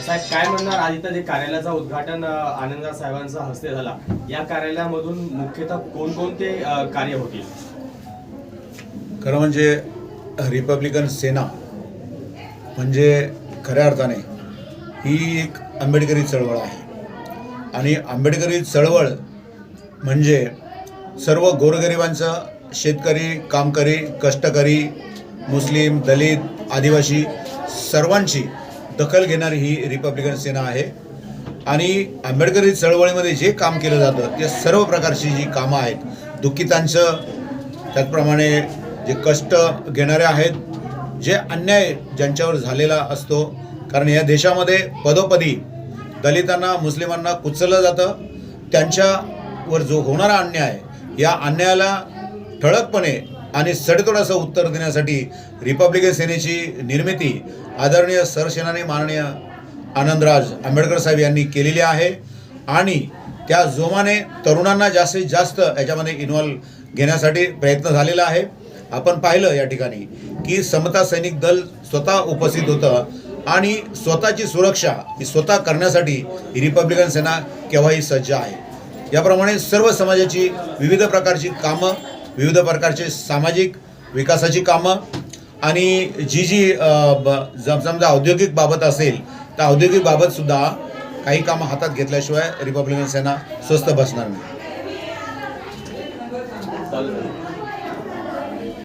साहेब काय म्हणणार, आज इथं जे कार्यालयाचं उद्घाटन आनंदराज साहेबांच्या हस्ते झाला, या कार्यालयामधून मुख्यतः कोणकोणते कार्य होतील? खरं म्हणजे रिपब्लिकन सेना म्हणजे खऱ्या अर्थाने ही एक आंबेडकरी चळवळ आहे आणि आंबेडकरी चळवळ म्हणजे सर्व गोरगरिबांचं, शेतकरी, कामकरी, कष्टकरी, मुस्लिम, दलित, आदिवासी सर्वांची दखल घेणारी ही रिपब्लिकन सेना आहे. आणि आंबेडकरी चळवळीमध्ये जे काम केलं जातं ते सर्व प्रकारची जी कामं आहेत, दुःखितांचं, त्याचप्रमाणे जे कष्ट घेणारे आहेत, जे अन्याय ज्यांच्यावर झालेला असतो, कारण या देशामध्ये पदोपदी दलितांना, मुस्लिमांना कुचललं जातं. त्यांच्यावर जो होणारा अन्याय, या अन्यायाला ठळकपणे आणि सडेतोड असं उत्तर देण्यासाठी रिपब्लिकन सेनेची निर्मिती आदरणीय सरसेनानी माननीय आनंदराज आंबेडकर साहेब यांनी केलेली आहे. आणि त्या जोमाने तरुणांना जास्तीत जास्त याच्यामध्ये इन्व्हॉल्व घेण्यासाठी प्रयत्न झालेला आहे. आपण पाहिलं या ठिकाणी की समता सैनिक दल स्वतः उपस्थित होतं आणि स्वतःची सुरक्षा ही स्वतः करण्यासाठी ही रिपब्लिकन सेना केव्हाही सज्ज आहे. याप्रमाणे सर्व समाजाची विविध प्रकारची कामं, विविध प्रकारचे सामाजिक विकासाची कामं आणि जी समजा औद्योगिक बाबत असेल तर औद्योगिक बाबतसुद्धा काही कामं हातात घेतल्याशिवाय रिपब्लिकन सेना स्वस्थ बसणार नाही.